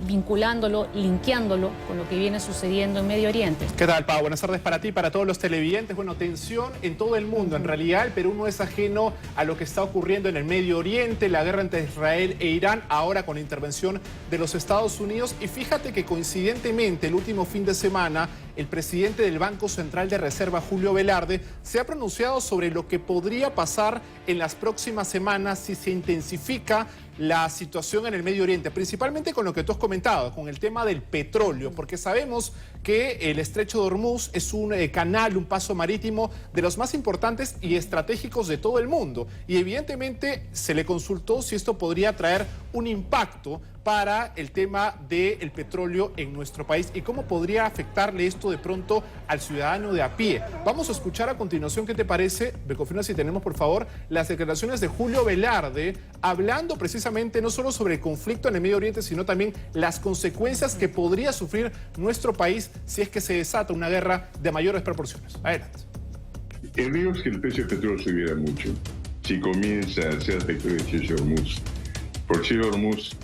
vinculándolo, linkeándolo con lo que viene sucediendo en Medio Oriente. ¿Qué tal, Pau? Buenas tardes para ti, para todos los televidentes. Bueno, tensión en todo el mundo. En realidad, el Perú no es ajeno a lo que está ocurriendo en el Medio Oriente, la guerra entre Israel e Irán, ahora con la intervención de los Estados Unidos. Y fíjate que coincidentemente, el último fin de semana, el presidente del Banco Central de Reserva, Julio Velarde, se ha pronunciado sobre lo que podría pasar en las próximas semanas si se intensifica la situación en el Medio Oriente, principalmente con lo que tú has comentado, con el tema del petróleo, porque sabemos que el Estrecho de Hormuz es un canal, un paso marítimo de los más importantes y estratégicos de todo el mundo. Y evidentemente se le consultó si esto podría traer un impacto para el tema del petróleo en nuestro país y cómo podría afectarle esto de pronto al ciudadano de a pie. Vamos a escuchar a continuación, ¿qué te parece? Me confirma si tenemos, por favor, las declaraciones de Julio Velarde, hablando precisamente no solo sobre el conflicto en el Medio Oriente, sino también las consecuencias que podría sufrir nuestro país si es que se desata una guerra de mayores proporciones. Adelante. El riesgo es que el precio del petróleo subiera mucho si comienza a ser afectado el Estrecho de Hormuz. Por Estrecho de Hormuz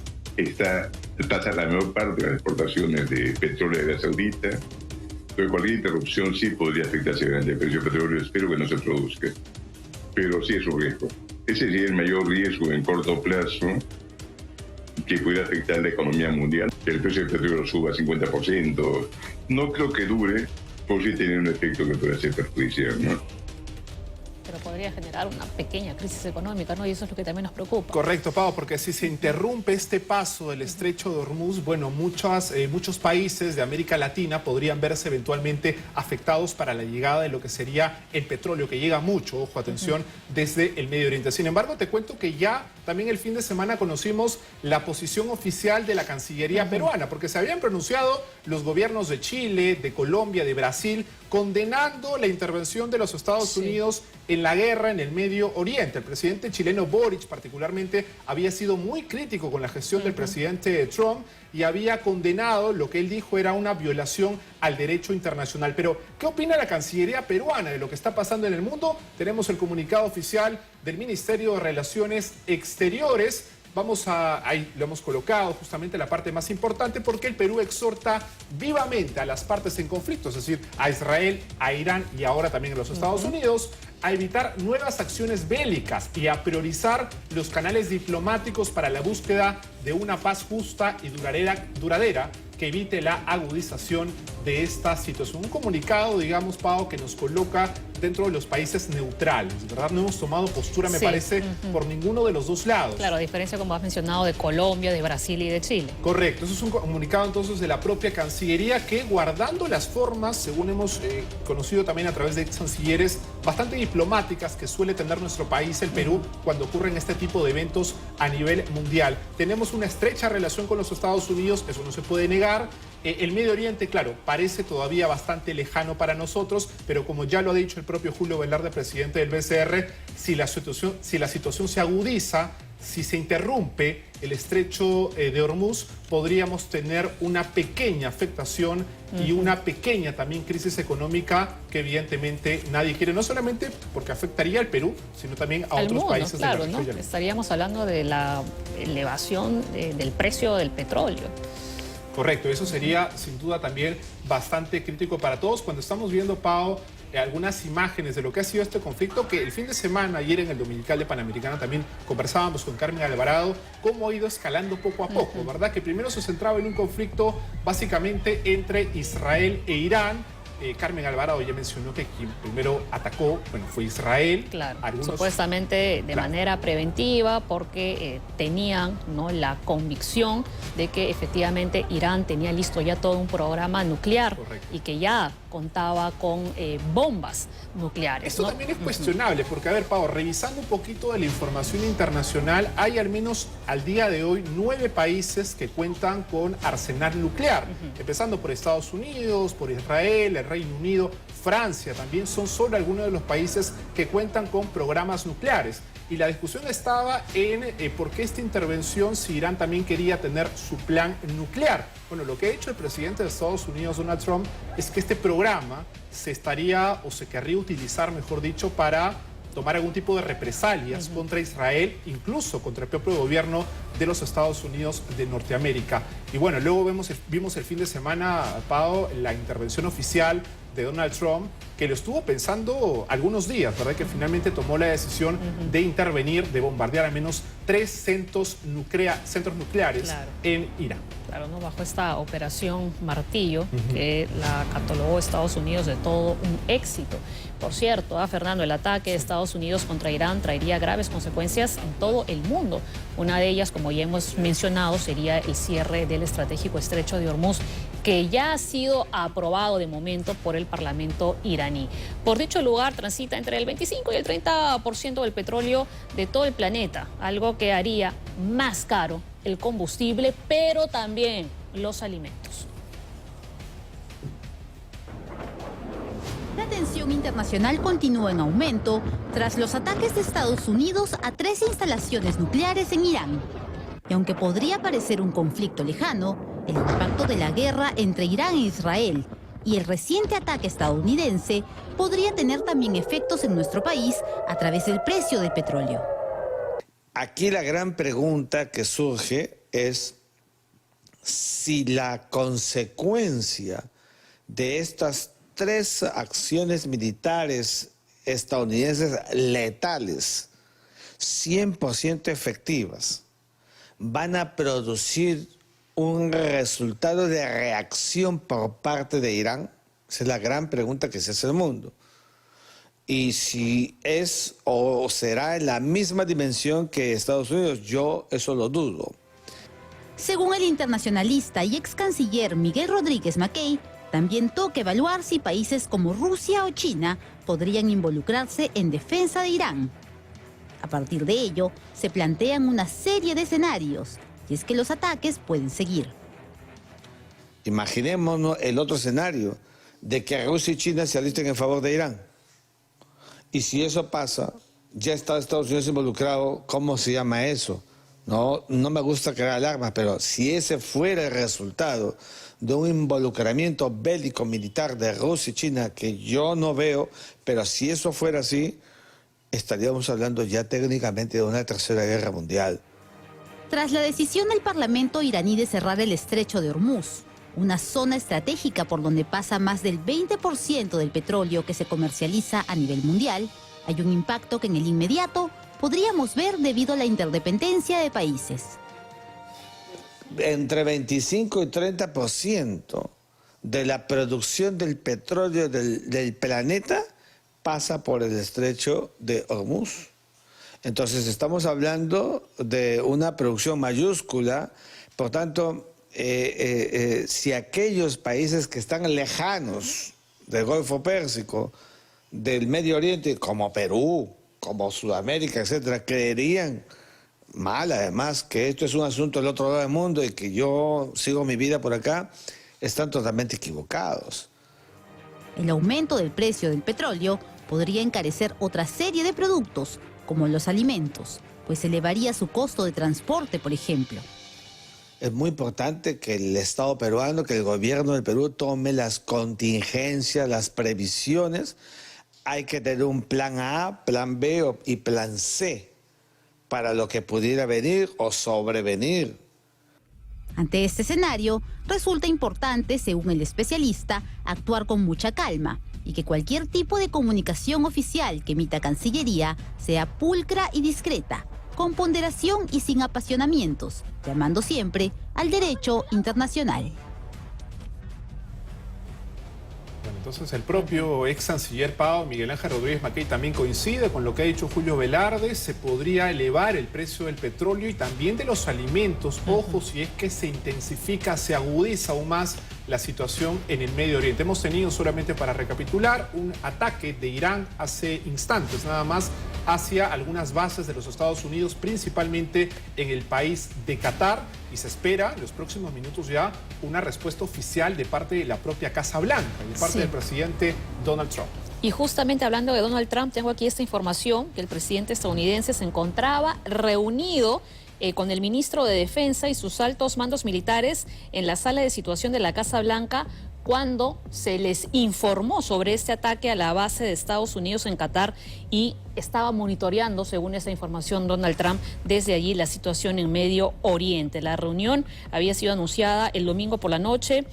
pasa la menor parte de las exportaciones de petróleo de Arabia Saudita. Entonces, cualquier interrupción sí podría afectar seriamente el precio del petróleo. Espero que no se produzca, pero sí es un riesgo. Ese sería el mayor riesgo en corto plazo que pudiera afectar la economía mundial. Que el precio del petróleo suba 50%. No creo que dure, por si tiene un efecto que pueda ser perjudicial, ¿no? Pero podría generar una pequeña crisis económica, ¿no? Y eso es lo que también nos preocupa. Correcto, Pau, porque si se interrumpe este paso del Estrecho de Hormuz, bueno, muchos países de América Latina podrían verse eventualmente afectados para la llegada de lo que sería el petróleo, que llega mucho, ojo, atención, desde el Medio Oriente. Sin embargo, te cuento que ya también el fin de semana conocimos la posición oficial de la Cancillería peruana, porque se habían pronunciado los gobiernos de Chile, de Colombia, de Brasil, condenando la intervención de los Estados Unidos en la guerra en el Medio Oriente. El presidente chileno Boric particularmente había sido muy crítico con la gestión del presidente Trump y había condenado lo que él dijo era una violación al derecho internacional. Pero, ¿qué opina la Cancillería peruana de lo que está pasando en el mundo? Tenemos el comunicado oficial del Ministerio de Relaciones Exteriores. Ahí lo hemos colocado justamente la parte más importante, porque el Perú exhorta vivamente a las partes en conflicto, es decir, a Israel, a Irán y ahora también a los Estados Unidos, a evitar nuevas acciones bélicas y a priorizar los canales diplomáticos para la búsqueda de una paz justa y duradera que evite la agudización de esta situación. Un comunicado, digamos, Pau, que nos coloca dentro de los países neutrales, ¿verdad? No hemos tomado postura, me parece, por ninguno de los dos lados. Claro, a diferencia, como has mencionado, de Colombia, de Brasil y de Chile. Correcto, eso es un comunicado entonces de la propia Cancillería que, guardando las formas, según hemos conocido también a través de ex cancilleres bastante diplomáticas que suele tener nuestro país, el Perú, cuando ocurren este tipo de eventos a nivel mundial. Tenemos una estrecha relación con los Estados Unidos, eso no se puede negar. El Medio Oriente, claro, parece todavía bastante lejano para nosotros, pero como ya lo ha dicho el propio Julio Velarde, presidente del BCR, si la situación se agudiza, si se interrumpe el Estrecho de Hormuz, podríamos tener una pequeña afectación y una pequeña también crisis económica que evidentemente nadie quiere, no solamente porque afectaría al Perú, sino también a otros países de la región. ¿No? Estaríamos hablando de la elevación del precio del petróleo. Correcto, eso sería sin duda también bastante crítico para todos. Cuando estamos viendo, Pau, algunas imágenes de lo que ha sido este conflicto, que el fin de semana, ayer en el Dominical de Panamericana también conversábamos con Carmen Alvarado, cómo ha ido escalando poco a poco, ¿verdad? Que primero se centraba en un conflicto básicamente entre Israel e Irán. Carmen Alvarado ya mencionó que quien primero atacó, bueno, fue Israel. Claro, supuestamente de manera preventiva, porque tenían, ¿no?, la convicción de que efectivamente Irán tenía listo ya todo un programa nuclear. Correcto. Y que ya contaba con bombas nucleares. Esto también es cuestionable, porque, a ver, Pau, revisando un poquito de la información internacional, hay al menos al día de hoy 9 países que cuentan con arsenal nuclear, empezando por Estados Unidos, por Israel, el Reino Unido, Francia también, son solo algunos de los países que cuentan con programas nucleares. Y la discusión estaba en por qué esta intervención si Irán también quería tener su plan nuclear. Bueno, lo que ha hecho el presidente de Estados Unidos, Donald Trump, es que este programa se querría utilizar, mejor dicho, para tomar algún tipo de represalias contra Israel, incluso contra el propio gobierno de los Estados Unidos de Norteamérica. Y bueno, luego vimos el fin de semana, Pao, la intervención oficial de Donald Trump, que lo estuvo pensando algunos días, ¿verdad? Que finalmente tomó la decisión de intervenir, de bombardear al menos 3 centros nucleares en Irán. Claro, ¿no? Bajo esta operación Martillo, que la catalogó Estados Unidos de todo un éxito. Por cierto, Fernando, el ataque de Estados Unidos contra Irán traería graves consecuencias en todo el mundo. Una de ellas, como ya hemos mencionado, sería el cierre del estratégico estrecho de Hormuz, que ya ha sido aprobado de momento por el Parlamento iraní. Por dicho lugar transita entre el 25 y el 30% del petróleo de todo el planeta, algo que haría más caro el combustible, pero también los alimentos. La tensión internacional continúa en aumento tras los ataques de Estados Unidos a 3 instalaciones nucleares en Irán. Y aunque podría parecer un conflicto lejano, el impacto de la guerra entre Irán e Israel y el reciente ataque estadounidense podría tener también efectos en nuestro país a través del precio del petróleo. Aquí la gran pregunta que surge es si la consecuencia de estas 3 acciones militares estadounidenses letales, 100% efectivas, van a producir un resultado de reacción por parte de Irán. Esa es la gran pregunta que se hace el mundo. Y si es o será en la misma dimensión que Estados Unidos, yo eso lo dudo. Según el internacionalista y ex canciller Miguel Rodríguez Mackey, también toca evaluar si países como Rusia o China podrían involucrarse en defensa de Irán. A partir de ello, se plantean una serie de escenarios, y es que los ataques pueden seguir. Imaginémonos el otro escenario, de que Rusia y China se alisten en favor de Irán. Y si eso pasa, ya está Estados Unidos involucrado, ¿cómo se llama eso? No me gusta crear alarmas, pero si ese fuera el resultado de un involucramiento bélico militar de Rusia y China, que yo no veo, pero si eso fuera así, estaríamos hablando ya técnicamente de una tercera guerra mundial. Tras la decisión del Parlamento iraní de cerrar el estrecho de Hormuz, una zona estratégica por donde pasa más del 20% del petróleo que se comercializa a nivel mundial, hay un impacto que en el inmediato podríamos ver debido a la interdependencia de países. Entre 25 y 30% de la producción del petróleo del planeta pasa por el estrecho de Hormuz. Entonces estamos hablando de una producción mayúscula, por tanto, si aquellos países que están lejanos del Golfo Pérsico, del Medio Oriente, como Perú, como Sudamérica, etcétera, creerían mal, además, que esto es un asunto del otro lado del mundo y que yo sigo mi vida por acá, están totalmente equivocados. El aumento del precio del petróleo podría encarecer otra serie de productos, como los alimentos, pues elevaría su costo de transporte, por ejemplo. Es muy importante que el Estado peruano, que el gobierno del Perú tome las contingencias, las previsiones. Hay que tener un plan A, plan B y plan C para lo que pudiera venir o sobrevenir. Ante este escenario, resulta importante, según el especialista, actuar con mucha calma y que cualquier tipo de comunicación oficial que emita Cancillería sea pulcra y discreta, con ponderación y sin apasionamientos, llamando siempre al derecho internacional. Bueno, entonces el propio ex canciller Pao, Miguel Ángel Rodríguez Mackey, también coincide con lo que ha dicho Julio Velarde. Se podría elevar el precio del petróleo y también de los alimentos. Ojo, si es que se intensifica, se agudiza aún más la situación en el Medio Oriente. Hemos tenido, solamente para recapitular, un ataque de Irán hace instantes nada más hacia algunas bases de los Estados Unidos, principalmente en el país de Qatar, y se espera en los próximos minutos ya una respuesta oficial de parte de la propia Casa Blanca, de parte del presidente Donald Trump. Y justamente hablando de Donald Trump, tengo aquí esta información que el presidente estadounidense se encontraba reunido con el ministro de Defensa y sus altos mandos militares en la sala de situación de la Casa Blanca cuando se les informó sobre este ataque a la base de Estados Unidos en Qatar y estaba monitoreando, según esta información, Donald Trump desde allí la situación en Medio Oriente. La reunión había sido anunciada el domingo por la noche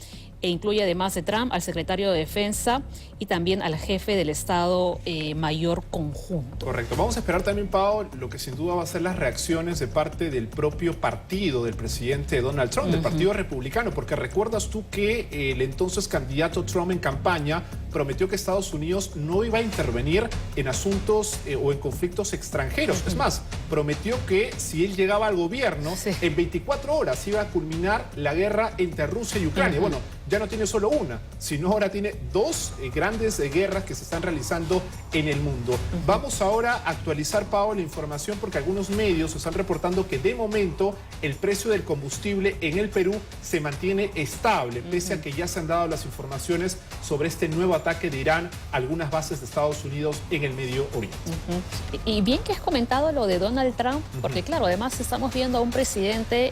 e incluye además de Trump al secretario de Defensa y también al jefe del Estado Mayor Conjunto. Correcto. Vamos a esperar también, Pau, lo que sin duda va a ser las reacciones de parte del propio partido del presidente Donald Trump, del Partido Republicano, porque recuerdas tú que el entonces candidato Trump en campaña prometió que Estados Unidos no iba a intervenir en asuntos o en conflictos extranjeros. Es más, prometió que si él llegaba al gobierno, en 24 horas iba a culminar la guerra entre Rusia y Ucrania. Bueno, ya no tiene solo una, sino ahora tiene dos grandes guerras que se están realizando en el mundo. Vamos ahora a actualizar, Pau, la información porque algunos medios están reportando que de momento el precio del combustible en el Perú se mantiene estable, pese a que ya se han dado las informaciones sobre este nuevo ataque de Irán a algunas bases de Estados Unidos en el Medio Oriente. Y bien que has comentado lo de Donald Trump, porque claro, además estamos viendo a un presidente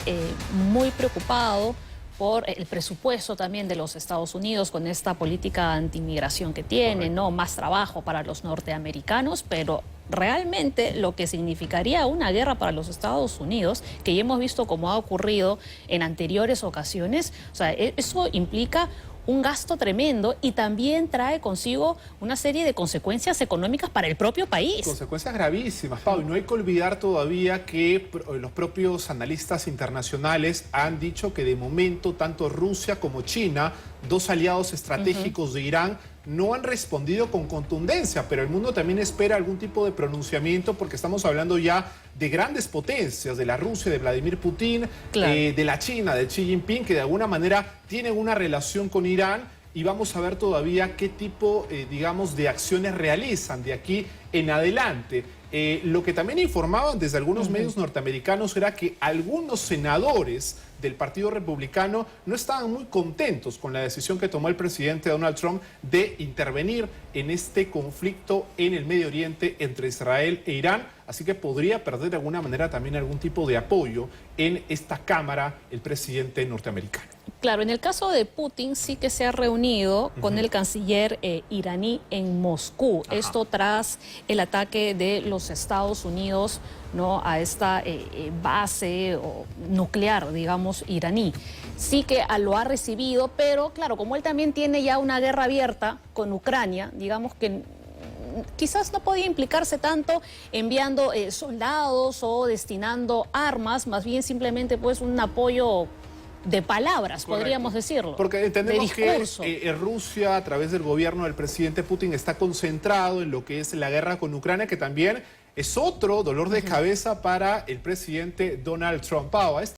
muy preocupado por el presupuesto también de los Estados Unidos con esta política anti-inmigración que tiene, ¿no? Más trabajo para los norteamericanos, pero realmente lo que significaría una guerra para los Estados Unidos, que ya hemos visto cómo ha ocurrido en anteriores ocasiones, o sea, eso implica un gasto tremendo y también trae consigo una serie de consecuencias económicas para el propio país. Consecuencias gravísimas, Pau. Y no hay que olvidar todavía que los propios analistas internacionales han dicho que de momento tanto Rusia como China, dos aliados estratégicos de Irán, no han respondido con contundencia, pero el mundo también espera algún tipo de pronunciamiento porque estamos hablando ya de grandes potencias, de la Rusia, de Vladimir Putin, de la China, de Xi Jinping, que de alguna manera tienen una relación con Irán y vamos a ver todavía qué tipo, digamos, de acciones realizan de aquí en adelante. Lo que también informaban desde algunos medios norteamericanos era que algunos senadores del Partido Republicano no estaban muy contentos con la decisión que tomó el presidente Donald Trump de intervenir en este conflicto en el Medio Oriente entre Israel e Irán, así que podría perder de alguna manera también algún tipo de apoyo en esta Cámara el presidente norteamericano. Claro, en el caso de Putin sí que se ha reunido con el canciller iraní en Moscú. Esto tras el ataque de los Estados Unidos, ¿no?, a esta base nuclear, digamos, iraní. Sí que lo ha recibido, pero claro, como él también tiene ya una guerra abierta con Ucrania, digamos que quizás no podía implicarse tanto enviando soldados o destinando armas, más bien simplemente pues un apoyo de palabras, podríamos decirlo. Porque entendemos que Rusia, a través del gobierno del presidente Putin, está concentrado en lo que es la guerra con Ucrania, que también es otro dolor de cabeza para el presidente Donald Trump.